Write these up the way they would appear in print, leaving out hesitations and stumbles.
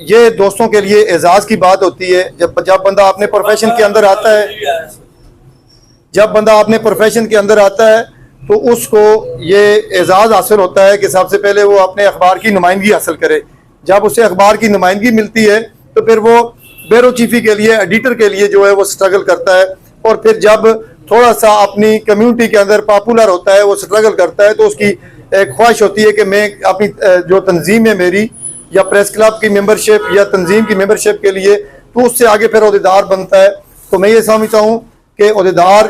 یہ دوستوں کے لیے اعزاز کی بات ہوتی ہے جب بندہ اپنے پروفیشن کے اندر آتا ہے، جب بندہ اپنے پروفیشن کے اندر آتا ہے تو اس کو یہ اعزاز حاصل ہوتا ہے کہ سب سے پہلے وہ اپنے اخبار کی نمائندگی حاصل کرے۔ جب اسے اخبار کی نمائندگی ملتی ہے تو پھر وہ بیورو چیفی کے لیے، ایڈیٹر کے لیے جو ہے وہ سٹرگل کرتا ہے، اور پھر جب تھوڑا سا اپنی کمیونٹی کے اندر پاپولر ہوتا ہے، وہ سٹرگل کرتا ہے، تو اس کی ایک خواہش ہوتی ہے کہ میں اپنی جو تنظیم ہے میری، یا پریس کلب کی ممبرشپ یا تنظیم کی ممبرشپ کے لیے، تو اس سے آگے پھر عہدیدار بنتا ہے۔ تو میں یہ سمجھتا ہوں کہ عہدیدار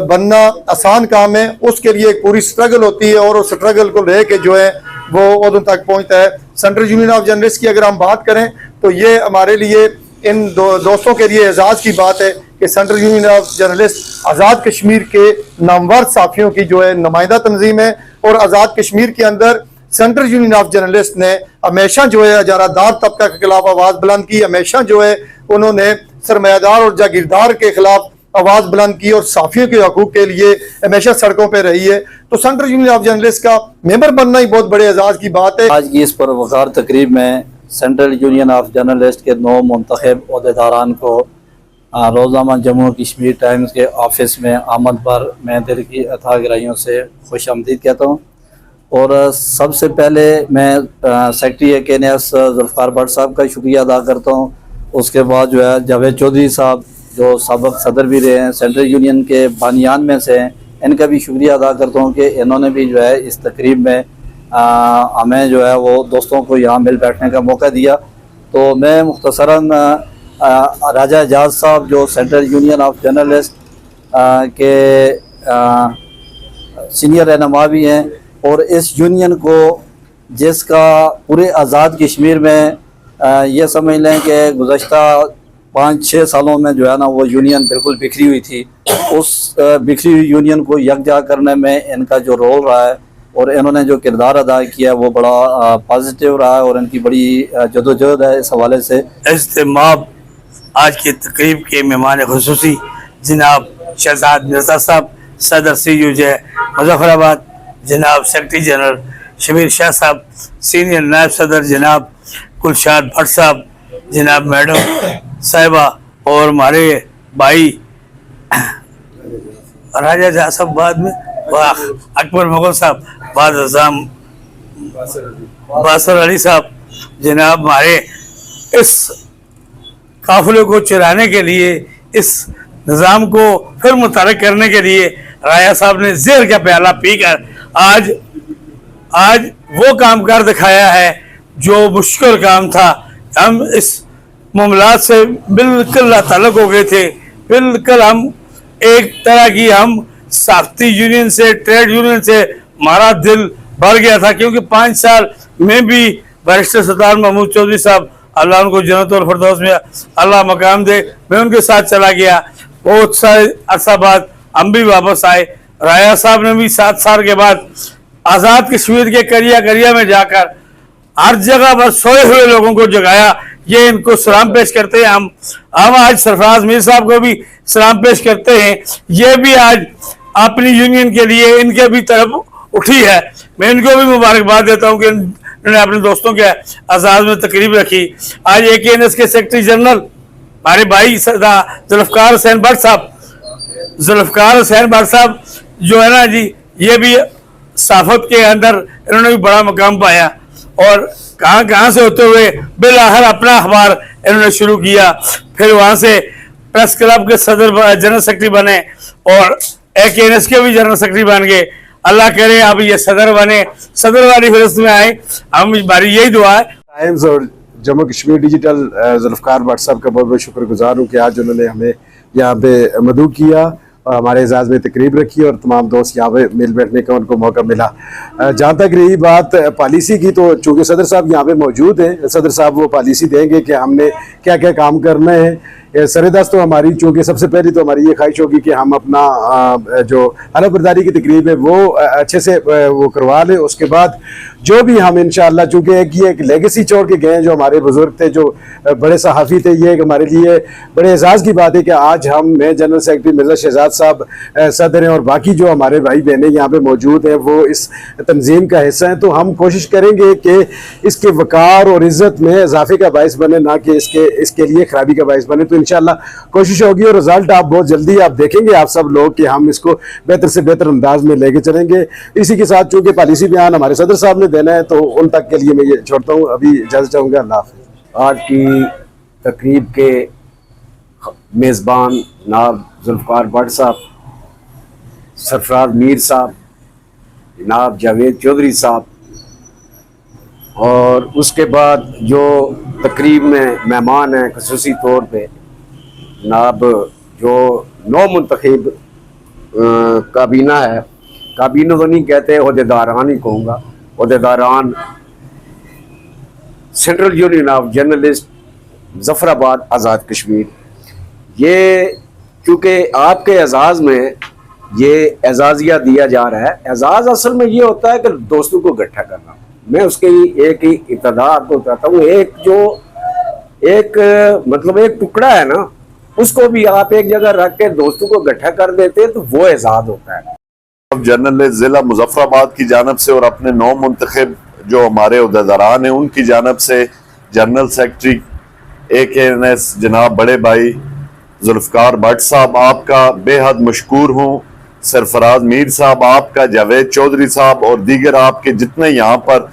بننا آسان کام ہے، اس کے لیے ایک پوری سٹرگل ہوتی ہے، اور اس سٹرگل کو لے کے جو ہے وہ عہدوں تک پہنچتا ہے۔ سینٹرل یونین آف جرنلسٹ کی اگر ہم بات کریں تو یہ ہمارے لیے، ان دوستوں کے لیے اعزاز کی بات ہے کہ central union of journalist Azad Kashmir کے نامور صحافیوں کی جو ہے نمائندہ تنظیم ہے، اور آزاد کشمیر کے اندر سینٹرل یونین آف جرنلسٹ نے ہمیشہ جو ہے اجارہ دار طبقہ کے خلاف آواز بلند کی، ہمیشہ جو ہے انہوں نے سرمایہ دار اور جاگیردار کے خلاف آواز بلند کی، اور صحافیوں کے حقوق کے لیے ہمیشہ سڑکوں پہ رہی ہے۔ تو سینٹرل یونین آف جرنلسٹ کا ممبر بننا ہی بہت بڑے اعزاز کی بات ہے۔ آج کی اس پروقار تقریب میں سینٹرل یونین آف جرنلسٹ کے 9 منتخب عہدیداران کو روزنامہ جموں کشمیر ٹائمز کے آفس میں آمد پر میں دل کی اتھاہ گہرائیوں سے خوش آمدید کہتا ہوں، اور سب سے پہلے میں سیکرٹری KNS ذوالفقار بٹ صاحب کا شکریہ ادا کرتا ہوں۔ اس کے بعد جو ہے جاوید چودھری صاحب جو سابق صدر بھی رہے ہیں، سینٹرل یونین کے بانیان میں سے ہیں، ان کا بھی شکریہ ادا کرتا ہوں کہ انہوں نے بھی جو ہے اس تقریب میں ہمیں جو ہے وہ دوستوں کو یہاں مل بیٹھنے کا موقع دیا۔ تو میں مختصراً راجہ اعجاز صاحب جو سینٹرل یونین آف جرنلسٹ کے سینئر رہنما بھی ہیں، اور اس یونین کو جس کا پورے آزاد کشمیر میں یہ سمجھ لیں کہ گزشتہ 5-6 سالوں میں جو ہے نا وہ یونین بالکل بکھری ہوئی تھی، اس بکھری ہوئی یونین کو یکجا کرنے میں ان کا جو رول رہا ہے اور انہوں نے جو کردار ادا کیا وہ بڑا پازیٹیو رہا ہے، اور ان کی بڑی جدوجہد ہے اس حوالے سے۔ اجتماع آج کی تقریب کے مہمان خصوصی جناب شہزاد مرزا صاحب، صدر CUJ مظفر آباد، جناب سیکرٹری جنرل شبیر شاہ صاحب، سینئر نائب صدر جناب گلشاد بٹ صاحب، جناب میڈم صاحبہ، اور ہمارے بھائی راجہ جہاں صاحب، بعد میں اکبر مغل صاحب، بعد اعظم باسر علی صاحب، جناب ہمارے اس قافلے کو چلانے کے لیے، اس نظام کو پھر متحرک کرنے کے لیے راجہ صاحب نے زہر کا پیالہ پی کر آج وہ کام کر دکھایا ہے جو مشکل کام تھا۔ ہم اس معاملات سے بالکل لاتعلق ہو گئے تھے، بالکل ہم ایک طرح کی ہم صحافتی یونین سے، ٹریڈ یونین سے ہمارا دل بھر گیا تھا، کیونکہ 5 سال میں بھی بیرسٹر سردار محمود چودھری صاحب، اللہ ان کو جنت الفردوس میں اللہ مقام دے، میں ان کے ساتھ چلا گیا۔ بہت سارے عرصہ بعد ہم بھی واپس آئے، راجہ صاحب نے بھی 7 سال کے بعد آزاد کشمیر کے کریا میں جا کر ہر جگہ پر سوئے ہوئے لوگوں کو جگایا۔ یہ ان کو سلام پیش کرتے ہیں، ہم آج سرفراز میر صاحب کو بھی سلام پیش کرتے ہیں، یہ بھی آج اپنی یونین کے لیے ان کے بھی طرف اٹھی ہے۔ میں ان کو بھی مبارکباد دیتا ہوں کہ انہوں نے اپنے دوستوں کے اعزاز میں تقریب رکھی۔ آج KNS کے سیکرٹری جنرل ہمارے بھائی ذوالفقار حسین بٹ صاحب جو ہے نا جی، یہ بھی صحافت کے اندر انہوں نے بھی بڑا مقام پایا، اور کہاں سے ہوتے ہوئے بالآخر اپنا اخبار انہوں نے شروع کیا، پھر وہاں سے پریس کلب کے صدر جنرل سیکرٹری بنے، اور KNS کے بھی جنرل سیکرٹری بن گئے۔ اللہ کرے اب یہ صدر بنے، صدر والی فہرست میں آئے، ہماری یہی دعا ہے۔ ٹائمز اور جموں کشمیر ڈیجیٹل ذوالفقار بٹ صاحب کا بہت بہت شکر گزار ہوں کہ آج انہوں نے ہمیں یہاں پہ مدعو کیا اور ہمارے اعزاز میں تقریب رکھی، اور تمام دوست یہاں پہ مل بیٹھنے کا ان کو موقع ملا۔ جہاں تک رہی بات پالیسی کی، تو چونکہ صدر صاحب یہاں پہ موجود ہیں، صدر صاحب وہ پالیسی دیں گے کہ ہم نے کیا کیا کام کرنا ہے۔ سردست تو ہماری چونکہ سب سے پہلی تو ہماری یہ خواہش ہوگی کہ ہم اپنا جو حلف برداری کی تقریب ہے وہ اچھے سے وہ کروا لیں. اس کے بعد جو بھی ہم انشاءاللہ چونکہ ایک لیگیسی چھوڑ کے گئے ہیں جو ہمارے بزرگ تھے جو بڑے صحافی تھے, یہ ہمارے لیے بڑے اعزاز کی بات ہے کہ آج میں جنرل سیکرٹری مرزا شہزاد صاحب صدر ہیں اور باقی جو ہمارے بھائی بہنیں یہاں پہ موجود ہیں وہ اس تنظیم کا حصہ ہیں. تو ہم کوشش کریں گے کہ اس کے وقار اور عزت میں اضافے کا باعث بنے, نہ کہ اس کے لیے خرابی کا باعث بنے. تو انشاءاللہ کوشش ہوگی اور رزلٹ آپ بہت جلدی آپ دیکھیں گے آپ سب لوگ کہ ہم اس کو بہتر سے بہتر انداز میں لے کے چلیں گے. اسی کے ساتھ چونکہ پالیسی بیان ہمارے صدر صاحب نے دینا ہے تو ان تک کے لیے میں یہ چھوڑتا ہوں. ابھی اجازت چاہوں گا. اللہ حافظ. آج کی تقریب کے میزبان جناب ذوالفقار بٹ صاحب, سرفراز میر صاحب, جناب جاوید چودھری صاحب, اور اس کے بعد جو تقریب میں مہمان ہیں خصوصی طور پہ جناب جو نو منتخب کابینہ ہے, کابینہ تو نہیں کہتے, عہدیداران ہی کہوں گا, عہدیداران سینٹرل یونین آف جرنلسٹ ظفر آباد آزاد کشمیر. یہ چونکہ آپ کے اعزاز میں یہ اعزازیہ دیا جا رہا ہے. اعزاز اصل میں یہ ہوتا ہے کہ دوستوں کو اکٹھا کرنا. میں اس کی ایک ہی ابتدا آپ کو بتاتا ہوں. ایک مطلب ایک ٹکڑا ہے نا, اس کو بھی آپ ایک جگہ رکھ کے دوستوں کو اکٹھا کر دیتے تو وہ اعزاز ہوتا ہے. جرنلسٹ ضلع مظفر آباد کی جانب سے اور اپنے نو منتخب جو ہمارے عہدیداران ہیں ان کی جانب سے جنرل سیکرٹری AKNS جناب بڑے بھائی ذوالفقار بٹ صاحب آپ کا بے حد مشکور ہوں, سرفراز میر صاحب آپ کا, جاوید چودھری صاحب اور دیگر آپ کے جتنے یہاں پر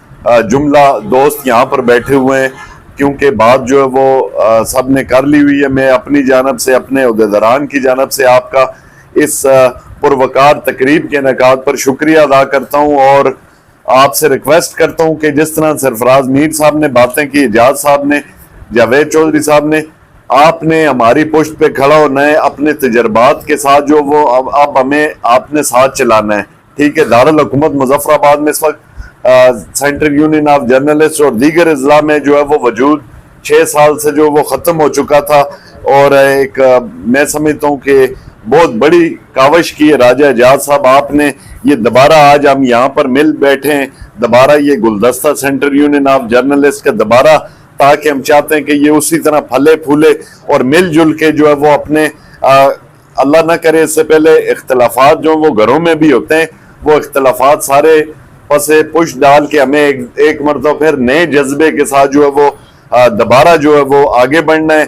جملہ دوست یہاں پر بیٹھے ہوئے ہیں, کیونکہ بات جو ہے وہ سب نے کر لی ہوئی ہے. میں اپنی جانب سے اپنے عہدیداران کی جانب سے آپ کا اس پروقار تقریب کے انعقاد پر شکریہ ادا کرتا ہوں اور آپ سے ریکویسٹ کرتا ہوں کہ جس طرح سرفراز میر صاحب نے باتیں کی, اعجاز صاحب نے, جاوید چودھری صاحب نے, آپ نے ہماری پشت پہ کھڑا ہونا ہے اپنے تجربات کے ساتھ جو وہ اب ہمیں آپ نے ساتھ چلانا ہے. ٹھیک ہے, دارالحکومت مظفر آباد میں اس وقت سینٹرل یونین آف جرنلسٹ اور دیگر اضلاع میں جو ہے وہ وجود 6 سال سے جو وہ ختم ہو چکا تھا, اور ایک میں سمجھتا ہوں کہ بہت بڑی کاوش کی ہے راجہ اعجاز صاحب آپ نے. یہ دوبارہ آج ہم یہاں پر مل بیٹھے ہیں, دوبارہ یہ گلدستہ سینٹرل یونین آف جرنلسٹ کا دوبارہ, تاکہ ہم چاہتے ہیں کہ یہ اسی طرح پھلے پھولے اور مل جل کے جو ہے وہ اپنے اللہ نہ کرے اس سے پہلے اختلافات جو وہ گھروں میں بھی ہوتے ہیں, وہ اختلافات سارے پسے پش ڈال کے ہمیں ایک مرتبہ پھر نئے جذبے کے ساتھ جو ہے وہ دوبارہ جو ہے وہ آگے بڑھنا ہے.